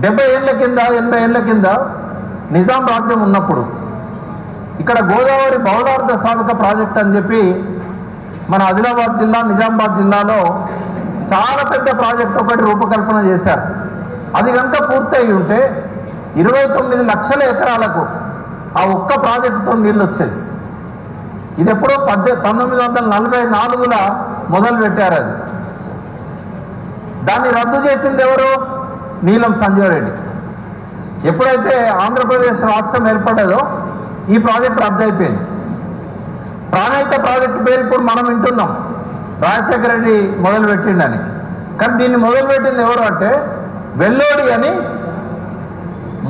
70 ఏళ్ల కింద 80 ఏళ్ల కింద నిజాం రాజ్యం ఉన్నప్పుడు ఇక్కడ గోదావరి బహుళార్థ సాధక ప్రాజెక్ట్ అని చెప్పి మన ఆదిలాబాద్ జిల్లా నిజామాబాద్ జిల్లాలో చాలా పెద్ద ప్రాజెక్ట్ ఒకటి రూపకల్పన చేశారు. అది కనుక పూర్తయి ఉంటే 29 లక్షల ఎకరాలకు ఆ ఒక్క ప్రాజెక్టుతో నీళ్ళు వచ్చేది. ఇది ఎప్పుడో 1944లో మొదలు పెట్టారు. అది దాన్ని రద్దు చేసింది ఎవరు? నీలం సంజీవ్ రెడ్డి. ఎప్పుడైతే ఆంధ్రప్రదేశ్ రాష్ట్రం ఏర్పడ్డదో ఈ ప్రాజెక్ట్ రద్దు అయిపోయింది. ప్రాణహిత ప్రాజెక్టు పేరు ఇప్పుడు మనం వింటున్నాం, రాజశేఖర రెడ్డి మొదలుపెట్టిండని. కానీ దీన్ని మొదలుపెట్టింది ఎవరు అంటే వెల్లోడి అని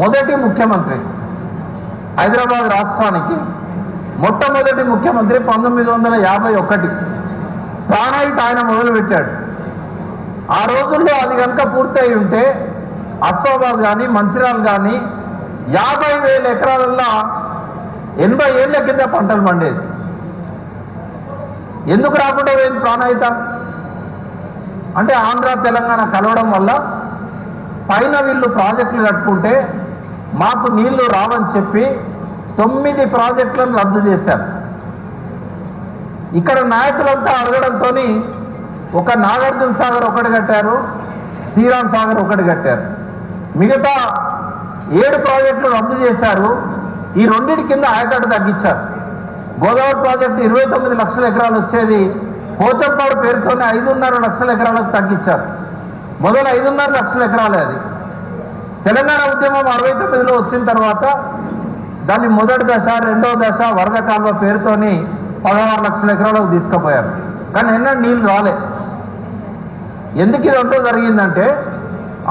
మొదటి ముఖ్యమంత్రి, హైదరాబాద్ రాష్ట్రానికి మొట్టమొదటి ముఖ్యమంత్రి 1951 ప్రాణహిత ఆయన మొదలుపెట్టాడు. ఆ రోజుల్లో అది కనుక పూర్తయి ఉంటే అస్ఫాబాద్ కానీ మంచిర్యాల కానీ 50,000 ఎకరాలల్లో 80 ఏళ్ల కింద పంటలు పండేది. ఎందుకు రాకుండా పోయింది ప్రాణహిత అంటే ఆంధ్ర తెలంగాణ కలవడం వల్ల పైన వీళ్ళు ప్రాజెక్టులు కట్టుకుంటే మాకు నీళ్లు రావని చెప్పి 9 ప్రాజెక్టులను రద్దు చేశారు. ఇక్కడ నాయకులంతా అడగడంతో ఒక నాగార్జున సాగర్ ఒకటి కట్టారు, శ్రీరామ్ సాగర్ ఒకటి కట్టారు. మిగతా 7 ప్రాజెక్టులు రద్దు చేశారు. ఈ రెండింటి కింద ఆయకట్టు తగ్గించారు. గోదావరి ప్రాజెక్టు 29 లక్షల ఎకరాలు వచ్చేది పోచంపాడు పేరుతోనే 5.5 లక్షల ఎకరాలకు తగ్గించారు. మొదలు 5.5 లక్షల ఎకరాలే. అది తెలంగాణ ఉద్యమం 69లో వచ్చిన తర్వాత దాన్ని మొదటి దశ రెండవ దశ వరద కాలువ పేరుతోని 16 లక్షల ఎకరాలకు తీసుకుపోయారు. కానీ ఎన్నడూ నీళ్ళు రాలే. ఎందుకు ఇదంతా జరిగిందంటే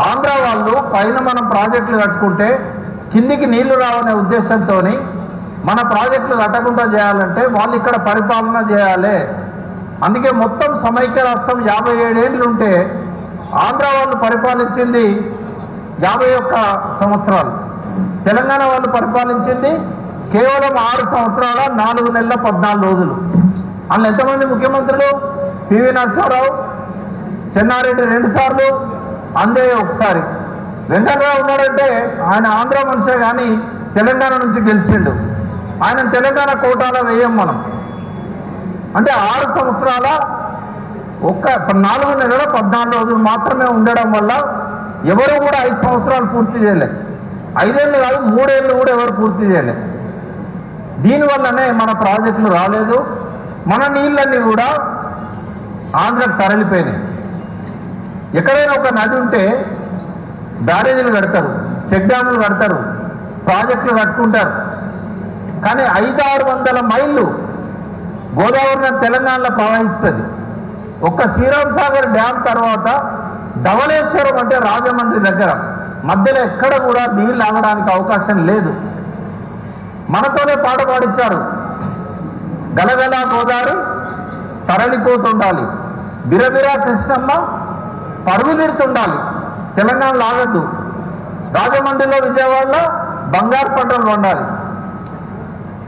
ఆంధ్ర వాళ్ళు పైన మనం ప్రాజెక్టులు కట్టుకుంటే కిందికి నీళ్లు రావనే ఉద్దేశంతో మన ప్రాజెక్టులు కట్టకుండా చేయాలంటే వాళ్ళు ఇక్కడ పరిపాలన చేయాలి. అందుకే మొత్తం సమైక్య రాష్ట్రం 57 ఏళ్ళు ఉంటే ఆంధ్ర వాళ్ళు పరిపాలించింది 51 సంవత్సరాలు, తెలంగాణ వాళ్ళు పరిపాలించింది కేవలం 6 సంవత్సరాల 4 నెలల 14 రోజులు. అందులో ఎంతమంది ముఖ్యమంత్రులు? పివి నరసింహారావు, చెన్నారెడ్డి 2 సార్లు, అంజయ్య 1 సారి. వెంకటరావు ఉన్నాడంటే ఆయన ఆంధ్ర మనిషే కానీ తెలంగాణ నుంచి గెలిచిండు. ఆయన తెలంగాణ కోటాలో వేయం మనం. అంటే 6 సంవత్సరాల 4 నెలల 14 రోజులు మాత్రమే ఉండడం వల్ల ఎవరు కూడా 5 సంవత్సరాలు పూర్తి చేయలే. 5 ఏళ్ళు కాదు 3 ఏళ్ళు కూడా ఎవరు పూర్తి చేయలే. దీనివల్లనే మన ప్రాజెక్టులు రాలేదు. మన నీళ్ళన్నీ కూడా ఆంధ్రకు తరలిపోయినాయి. ఎక్కడైనా ఒక నది ఉంటే బ్యారేజీలు కడతారు, చెక్ డ్యాములు కడతారు, ప్రాజెక్టులు కట్టుకుంటారు. కానీ 500-600 మైళ్ళు గోదావరి తెలంగాణలో ప్రవహిస్తుంది. ఒక్క శ్రీరామ్ సాగర్ డ్యామ్ తర్వాత ధవళేశ్వరం అంటే రాజమండ్రి దగ్గర మధ్యలో ఎక్కడ కూడా నీళ్ళు ఆగడానికి అవకాశం లేదు. మనతోనే పాట పాడించారు, గలగల గోదావరి తరలిపోతుండాలి, బిరబిరా కృష్ణమ్మ పరుగులిడుతుండాలి, తెలంగాణలో ఆగద్దు, రాజమండ్రిలో విజయవాడలో బంగారు పంటలు వండాలి,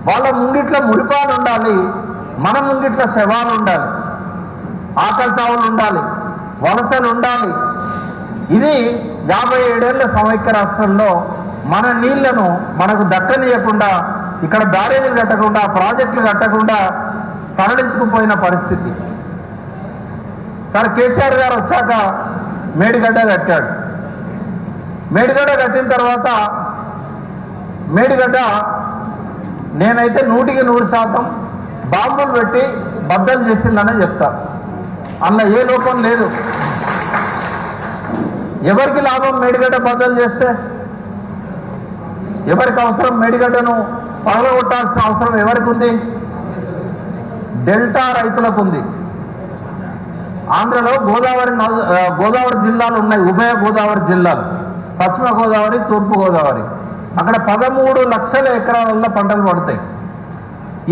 వాళ్ళ ముంగిట్ల మురిపాలు ఉండాలి, మన ముంగిట్ల శవాలు ఉండాలి, ఆకలి చావులు ఉండాలి, వలసలు ఉండాలి. ఇది 57 ఏళ్ల సమైక్య రాష్ట్రంలో మన నీళ్లను మనకు దక్కనీయకుండా, ఇక్కడ బ్యారేజీలు కట్టకుండా, ప్రాజెక్టులు కట్టకుండా తరలించుకుపోయిన పరిస్థితి. సరే, కేసీఆర్ గారు వచ్చాక మేడిగడ్డ కట్టాడు. మేడిగడ్డ కట్టిన తర్వాత మేడిగడ్డ నేనైతే 100% బాంబులు పెట్టి బద్దలు చేసిందనే చెప్తా. అందులో ఏ లోపం లేదు. ఎవరికి లాభం మేడిగడ్డ బద్దలు చేస్తే? ఎవరికి అవసరం? మేడిగడ్డను పగలగొట్టాల్సిన అవసరం ఎవరికి ఉంది? డెల్టా రైతులకు ఉంది. ఆంధ్రలో గోదావరి జిల్లాలు ఉన్నాయి, ఉభయ గోదావరి జిల్లాలు, పశ్చిమ గోదావరి, తూర్పు గోదావరి. అక్కడ 13 లక్షల ఎకరాలలో పంటలు పడతాయి.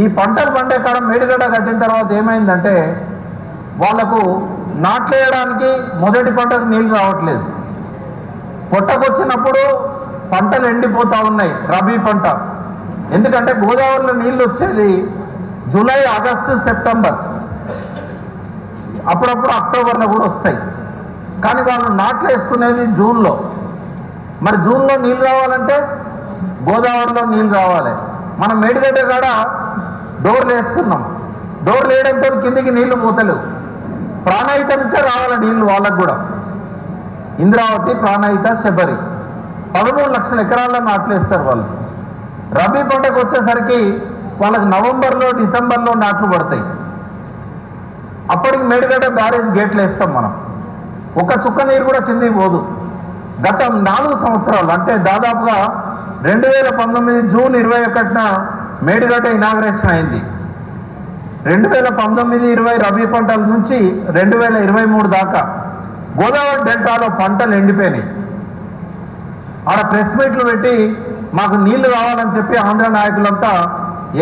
ఈ పంటలు పండే కాడ మేడిగడ్డ కట్టిన తర్వాత ఏమైందంటే వాళ్లకు నాట్లేయడానికి మొదటి పంటకు నీళ్లు రావట్లేదు. పొట్టకొచ్చినప్పుడు పంటలు ఎండిపోతూ ఉన్నాయి, రబీ పంట. ఎందుకంటే గోదావరిలో నీళ్ళు వచ్చేది జూలై, ఆగస్టు, సెప్టెంబర్, అప్పుడప్పుడు అక్టోబర్లో కూడా వస్తాయి. కానీ వాళ్ళు నాట్లు వేసుకునేది జూన్లో. మరి జూన్లో నీళ్ళు రావాలంటే గోదావరిలో నీళ్ళు రావాలి. మనం మేడిగడ్డ కాడ డోర్లు వేస్తున్నాం, డోర్లు వేయడంతో కిందికి నీళ్లు పోతలేవు. ప్రాణహిత నుంచే రావాలి నీళ్లు వాళ్ళకు కూడా. ఇంద్రావతి, ప్రాణహిత, శబరి 13 లక్షల ఎకరాల్లో నాట్లేస్తారు వాళ్ళు. రబీ పంటకు వచ్చేసరికి వాళ్ళకి నవంబర్లో డిసెంబర్లో నాట్లు పడతాయి. అప్పటికి మేడిగడ్డ బ్యారేజ్ గేట్లు వేస్తాం మనం. ఒక చుక్క నీరు కూడా కిందికి పోదు. గత 4 సంవత్సరాలు అంటే దాదాపుగా 2019 జూన్ 21న మేడిగడ్డ ఇనాగ్రేషన్ అయింది. 2019-20 రబీ పంటల నుంచి 2023 దాకా గోదావరి డెల్టాలో పంటలు ఎండిపోయినాయి. ఆడ ప్రెస్ మీట్లు పెట్టి మాకు నీళ్లు కావాలని చెప్పి ఆంధ్ర నాయకులంతా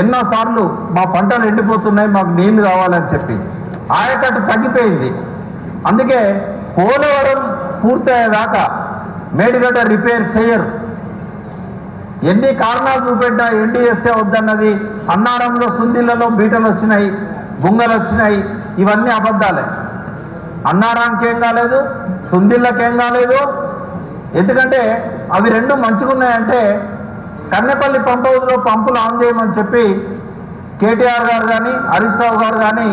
ఎన్నోసార్లు మా పంటలు ఎండిపోతున్నాయి, మాకు నీళ్లు కావాలని చెప్పి ఆయకట్టు తగ్గిపోయింది. అందుకే పోలవరం పూర్తయ్యేదాకా మేడిగడ్డ రిపేర్ చేయరు. ఎన్ని కారణాలు చూపెట్టినా ఎన్డీఎస్ఏ వద్దన్నది, అన్నారంలో సుందిళ్లలో బీటలు వచ్చినాయి, బుంగలు వచ్చినాయి, ఇవన్నీ అబద్ధాలే. అన్నారానికి ఏం కాలేదు, సుందిళ్ళకేం కాలేదు. ఎందుకంటే అవి రెండు మంచిగున్నాయంటే కన్నెపల్లి పంప్ హౌస్లో పంపులు ఆన్ చేయమని చెప్పి కేటీఆర్ గారు కానీ హరీష్ రావు గారు కానీ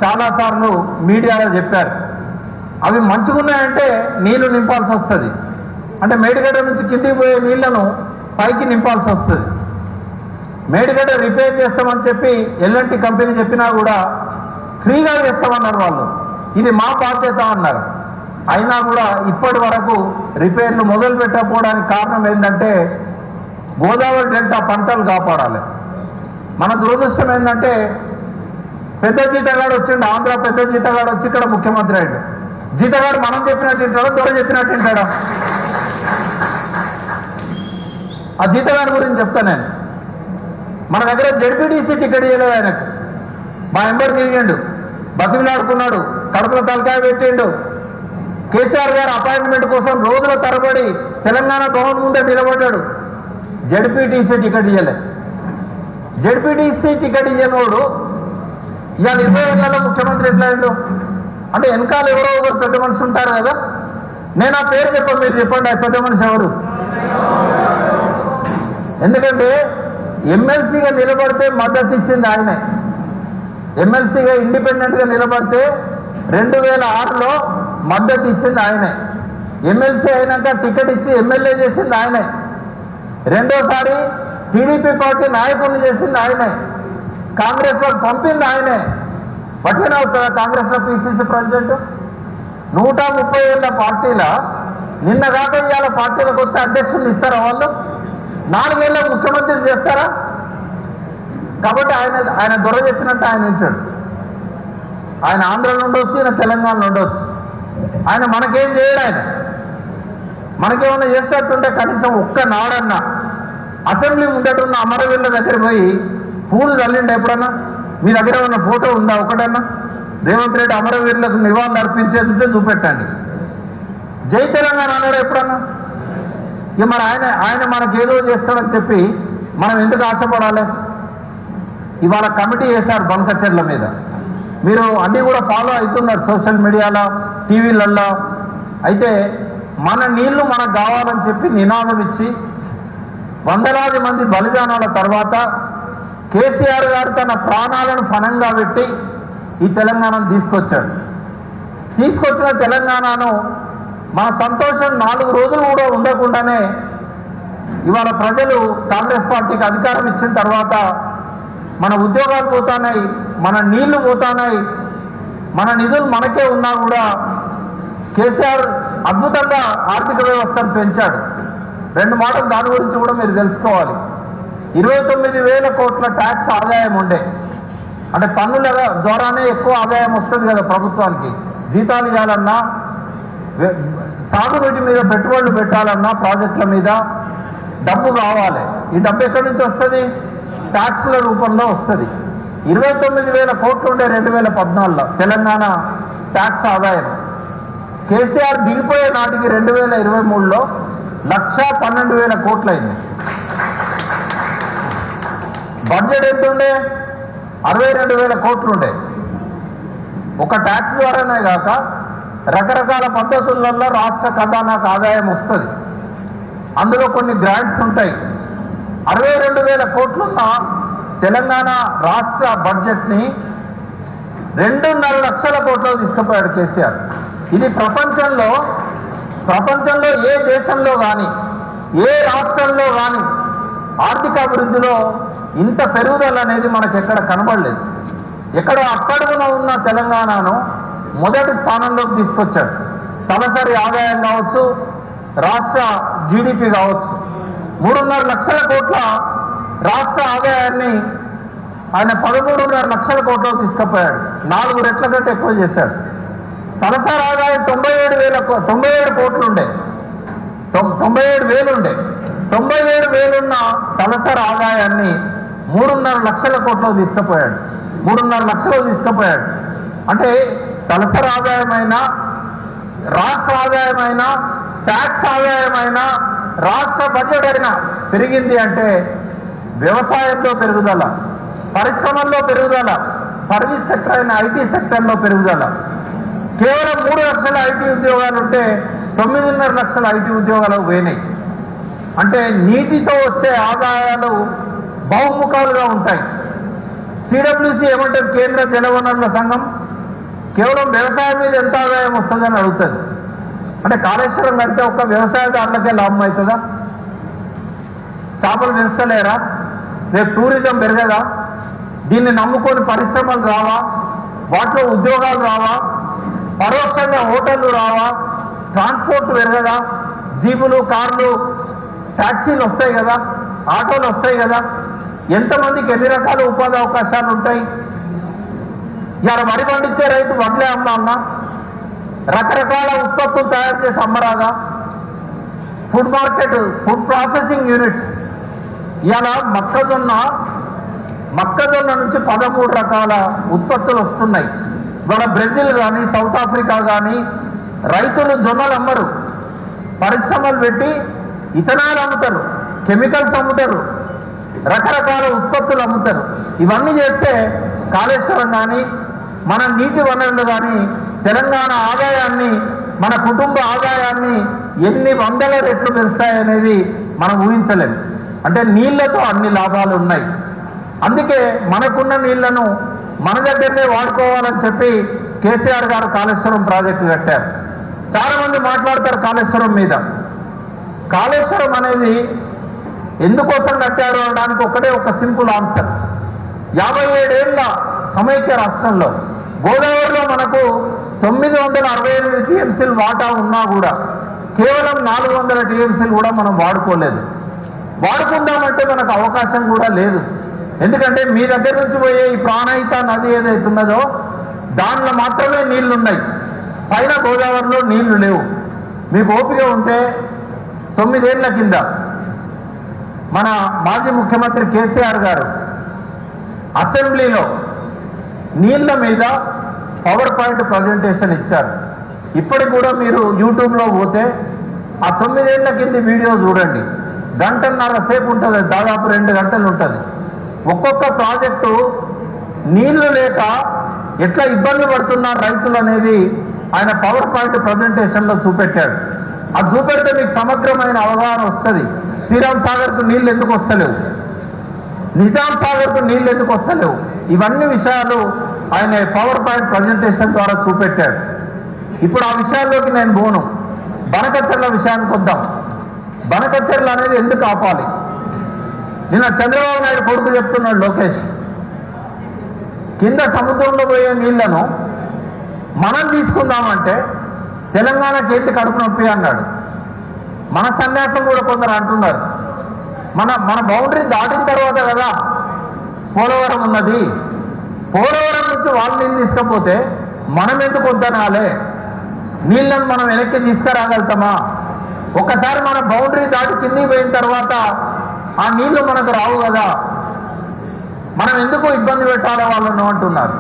చాలాసార్లు మీడియాలో చెప్పారు. అవి మంచిగున్నాయంటే నీళ్లు నింపాల్సి వస్తుంది. అంటే మేడిగడ్డ నుంచి కిందికి పోయే నీళ్లను పైకి నింపాల్సి వస్తుంది. మేడిగడ్డ రిపేర్ చేస్తామని చెప్పి ఎల్ఎన్టీ కంపెనీ చెప్పినా కూడా ఫ్రీగా చేస్తామన్నారు వాళ్ళు. ఇది మా బాధ్యత అన్నారు. అయినా కూడా ఇప్పటి వరకు రిపేర్లు మొదలు పెట్టకపోవడానికి కారణం ఏంటంటే గోదావరి డెల్టా పంటలు కాపాడాలి. మన దురదృష్టం ఏంటంటే పెద్ద జీతగాడు వచ్చిండు, ఆంధ్ర పెద్ద జీతగాడు వచ్చి ఇక్కడ ముఖ్యమంత్రి అయ్యాడు. జీతగాడు మనం చెప్పినట్టు వింటాడా, దొర చెప్పినట్టు వింటాడా? ఆ జీతగాడి గురించి చెప్తా నేను. మన దగ్గర జెడ్పీటీసీ టికెట్ ఇవ్వలేదు ఆయనకు. మా ఎంబర్ తిరిగిండు, బతిమిలాడుకున్నాడు, కడుపులో తలకాయ పెట్టిండు. కేసీఆర్ గారు అపాయింట్మెంట్ కోసం రోజుల తరబడి తెలంగాణ భవన్ ముందే నిలబడ్డాడు. జెడ్పీటీసీ టికెట్ ఇవ్వలే. జెడ్పీటీసీ టికెట్ ఇవ్వనోడు ఇవాళ 20 ఏళ్లలో ముఖ్యమంత్రి ఎట్లా అయ్యిండు అంటే వెనకాల ఎవరో ఒకరు పెద్ద మనిషి ఉంటారు కదా. నేను ఆ పేరు చెప్పండి, మీరు చెప్పండి ఆ పెద్ద మనిషి ఎవరు? ఎందుకంటే ఎమ్మెల్సీగా నిలబడితే మద్దతు ఇచ్చింది ఆయనే. ఎమ్మెల్సీగా ఇండిపెండెంట్గా నిలబడితే 2006లో మద్దతు ఇచ్చింది ఆయనే. ఎమ్మెల్సీ అయినాక టికెట్ ఇచ్చి ఎమ్మెల్యే చేసింది ఆయనే. రెండోసారి టీడీపీ పార్టీ నాయకుల్ని చేసింది ఆయనే. కాంగ్రెస్ వాళ్ళు పంపింది ఆయనే. వట్టిన అవుతుందా కాంగ్రెస్లో పిసిసి ప్రెసిడెంట్? 130 ఏళ్ళ పార్టీల నిన్న కాక ఇవాళ పార్టీలకు వస్తే అధ్యక్షులు ఇస్తారా వాళ్ళు? 4 ఏళ్ళ ముఖ్యమంత్రి చేస్తారా? కాబట్టి ఆయన దొర చెప్పినట్టు ఆయన వింటాడు. ఆయన ఆంధ్రలో ఉండొచ్చు, ఈయన తెలంగాణలో ఉండొచ్చు. ఆయన మనకేం చేయడు. ఆయన మనకేమన్నా చేసేటట్టుంటే కనీసం ఒక్క నాడన్నా అసెంబ్లీ ముందటున్న అమరవీరుల దగ్గర పోయి పూలు చల్లిండి ఎప్పుడన్నా? మీ దగ్గర ఉన్న ఫోటో ఉందా ఒకటన్నా? రేవంత్ రెడ్డి అమరవీరులకు నివాళులు అర్పించేస్తుంటే చూపెట్టండి. జై తెలంగాణ అన్నాడు ఎప్పుడన్నా? ఇక మరి ఆయన మనకేదో చేస్తాడని చెప్పి మనం ఎందుకు ఆశపడాలి? ఇవాళ కమిటీ వేశారు బంకచెర్ల మీద. మీరు అన్నీ కూడా ఫాలో అవుతున్నారు సోషల్ మీడియాలో, టీవీలల్లో. అయితే మన నీళ్లు మనకు కావాలని చెప్పి నినాదం ఇచ్చి వందలాది మంది బలిదానాల తర్వాత కేసీఆర్ గారు తన ప్రాణాలను ఫనంగా పెట్టి ఈ తెలంగాణను తీసుకొచ్చిన తెలంగాణను మన సంతోషం 4 రోజులు కూడా ఉండకుండానే ఇవాళ ప్రజలు కాంగ్రెస్ పార్టీకి అధికారం ఇచ్చిన తర్వాత మన ఉద్యోగాలు పోతున్నాయి, మన నీళ్లు పోతున్నాయి, మన నిధులు మనకే ఉన్నా కూడా కేసీఆర్ అద్భుతంగా ఆర్థిక వ్యవస్థను పెంచాడు. 2 మాటలు దాని గురించి కూడా మీరు తెలుసుకోవాలి. 29,000 కోట్ల ట్యాక్స్ ఆదాయం ఉండే, అంటే పన్నుల ద్వారానే ఎక్కువ ఆదాయం వస్తుంది కదా ప్రభుత్వానికి. జీతాలు ఇవ్వాలన్నా, సాగునీటి మీద పెట్టుబడులు పెట్టాలన్నా, ప్రాజెక్టుల మీద డబ్బు కావాలి. ఈ డబ్బు ఎక్కడి నుంచి వస్తుంది? ట్యాక్స్ల రూపంలో వస్తుంది. 29,000 కోట్లు ఉండే 2014లో తెలంగాణ ట్యాక్స్ ఆదాయం. కేసీఆర్ దిగిపోయే నాటికి 2023లో 1,12,000 కోట్లు అయింది. బడ్జెట్ ఎంత ఉండే? 62,000 కోట్లు ఉండే. ఒక ట్యాక్స్ ద్వారానే కాక రకరకాల పద్ధతులలో రాష్ట్ర ఖజానాకు ఆదాయం వస్తుంది. అందులో కొన్ని గ్రాంట్స్ ఉంటాయి. 62,000 కోట్లున్న తెలంగాణ రాష్ట్ర బడ్జెట్ని 2.5 లక్షల కోట్లకు తీసుకుపోయాడు కేసీఆర్. ఇది ప్రపంచంలో ఏ దేశంలో కానీ ఏ రాష్ట్రంలో కానీ ఆర్థిక అభివృద్ధిలో ఇంత పెరుగుదల అనేది మనకు ఎక్కడ కనబడలేదు. ఎక్కడ అట్టడుగున ఉన్న తెలంగాణను మొదటి స్థానంలోకి తీసుకొచ్చాడు. తలసరి ఆదాయం కావచ్చు, రాష్ట్ర జీడిపి కావచ్చు. 3.5 లక్షల కోట్ల రాష్ట్ర ఆదాయాన్ని ఆయన 13.5 లక్షల కోట్లకు తీసుకుపోయాడు. 4 రెట్ల కంటే ఎక్కువ చేశాడు. తలసరి ఆదాయం 97 కోట్లు ఉండే, 97,000 ఉండే. 97,000 ఉన్న తలసరి ఆదాయాన్ని 3.5 లక్షల కోట్లకు తీసుకుపోయాడు. 3.5 లక్షలకు తీసుకుపోయాడు. అంటే తలసరి ఆదాయమైనా, రాష్ట్ర ఆదాయమైనా, ట్యాక్స్ ఆదాయమైనా, రాష్ట్ర బడ్జెట్ అయినా పెరిగింది అంటే వ్యవసాయంలో పెరుగుదల, పరిశ్రమల్లో పెరుగుదల, సర్వీస్ సెక్టర్ అయిన ఐటీ సెక్టర్లో పెరుగుదల. కేవలం 3 లక్షల ఐటీ ఉద్యోగాలు ఉంటే 9.5 లక్షల ఐటీ ఉద్యోగాలు పోయినాయి. అంటే నీటితో వచ్చే ఆదాయాలు బహుముఖాలుగా ఉంటాయి. సిడబ్ల్యూసి ఏమంటుంది? కేంద్ర జలవనరుల సంఘం కేవలం వ్యవసాయం మీద ఎంత ఆదాయం వస్తుందని అడుగుతుంది. అంటే కాళేశ్వరం కడితే ఒక్క వ్యవసాయదారులకే లాభం అవుతుందా? చేపలు పెంచలేరా? రేపు టూరిజం పెరగదా? దీన్ని నమ్ముకొని పరిశ్రమలు రావా? వాటిలో ఉద్యోగాలు రావా? పరోక్షంగా హోటళ్ళు రావా? ట్రాన్స్పోర్ట్ పెరగదా? జీపులు, కార్లు, ట్యాక్సీలు వస్తాయి కదా, ఆటోలు వస్తాయి కదా. ఎంతమందికి ఎన్ని రకాల ఉపాధి అవకాశాలు ఉంటాయి? ఇలా వరి పండించే రైతు వడ్లే అమ్మా, రకరకాల ఉత్పత్తులు తయారు చేసి అమ్మరాదా? Food market, food processing units. ఇలా మొక్కజొన్న నుంచి 13 రకాల ఉత్పత్తులు వస్తున్నాయి. ఇవాళ బ్రెజిల్ కానీ, సౌత్ ఆఫ్రికా కానీ రైతులు జొన్నలు అమ్మరు, పరిశ్రమలు పెట్టి ఇథనాల్ అమ్ముతారు, కెమికల్స్ అమ్ముతారు, రకరకాల ఉత్పత్తులు అమ్ముతారు. ఇవన్నీ చేస్తే కాళేశ్వరం కానీ, మన నీటి వనరులు కానీ తెలంగాణ ఆదాయాన్ని, మన కుటుంబ ఆదాయాన్ని ఎన్ని 100 రెట్లు పెంచుతాయనేది మనం ఊహించలేము. అంటే నీళ్లతో అన్ని లాభాలు ఉన్నాయి. అందుకే మనకున్న నీళ్లను మన దగ్గరనే వాడుకోవాలని చెప్పి కేసీఆర్ గారు కాళేశ్వరం ప్రాజెక్టు కట్టారు. చాలామంది మాట్లాడతారు కాళేశ్వరం మీద. కాళేశ్వరం అనేది ఎందుకోసం కట్టారు అనడానికి ఒక సింపుల్ ఆన్సర్. 57 ఏళ్ల సమైక్య రాష్ట్రంలో గోదావరిలో మనకు 968 టీఎంసీలు వాటా ఉన్నా కూడా కేవలం 400 టీఎంసీలు కూడా మనం వాడుకోలేదు. వాడుకుందామంటే మనకు అవకాశం కూడా లేదు. ఎందుకంటే మీ దగ్గర నుంచి పోయే ఈ ప్రాణహిత నది ఏదైతే ఉన్నదో దానిలో మాత్రమే నీళ్లున్నాయి, పైన గోదావరిలో నీళ్లు లేవు. మీకు ఓపిక ఉంటే 9 ఏళ్ల కింద మన మాజీ ముఖ్యమంత్రి కేసీఆర్ గారు అసెంబ్లీలో నీళ్ల మీద పవర్ పాయింట్ ప్రజెంటేషన్ ఇచ్చారు. ఇప్పటికి కూడా మీరు యూట్యూబ్లో పోతే ఆ 9 ఏళ్ల కింద వీడియో చూడండి. 1.5 గంటల సేపు ఉంటుంది, దాదాపు 2 గంటలు ఉంటుంది. ఒక్కొక్క ప్రాజెక్టు నీళ్లు లేక ఎట్లా ఇబ్బంది పడుతున్నారు రైతులు అనేది ఆయన పవర్ పాయింట్ ప్రజెంటేషన్లో చూపెట్టాడు. అది చూపెడితే మీకు సమగ్రమైన అవగాహన వస్తుంది. శ్రీరామ్ సాగర్కు నీళ్ళు ఎందుకు వస్తలేవు, నిజాం సాగర్కు నీళ్ళు ఎందుకు వస్తలేవు, ఇవన్నీ విషయాలు ఆయన పవర్ పాయింట్ ప్రజెంటేషన్ ద్వారా చూపెట్టాడు. ఇప్పుడు ఆ విషయాల్లోకి నేను పోను. బనకచెర్ల విషయానికి వద్దాం. బనకచెర్ల అనేది ఎందుకు ఆపాలి? నిన్న చంద్రబాబు నాయుడు కొడుకు చెప్తున్నాడు లోకేష్, కింద సముద్రంలో పోయే నీళ్లను మనం తీసుకుందామంటే తెలంగాణకి ఏంటి కడుపు నొప్పి అన్నాడు. మన సన్యాసం కూడా కొందరు అంటున్నారు, మన బౌండరీ దాటిన తర్వాత కదా పోలవరం ఉన్నది, పోలవరం నుంచి వాళ్ళు నీళ్ళు తీసుకపోతే మనం ఎందుకు వద్దనాలే? నీళ్ళను మనం వెనక్కి తీసుకురాగలుగుతామా? ఒకసారి మన బౌండరీ దాటి కిందికి పోయిన తర్వాత ఆ నీళ్లు మనకు రావు కదా, మనం ఎందుకు ఇబ్బంది పెట్టాలో వాళ్ళను అంటున్నారు.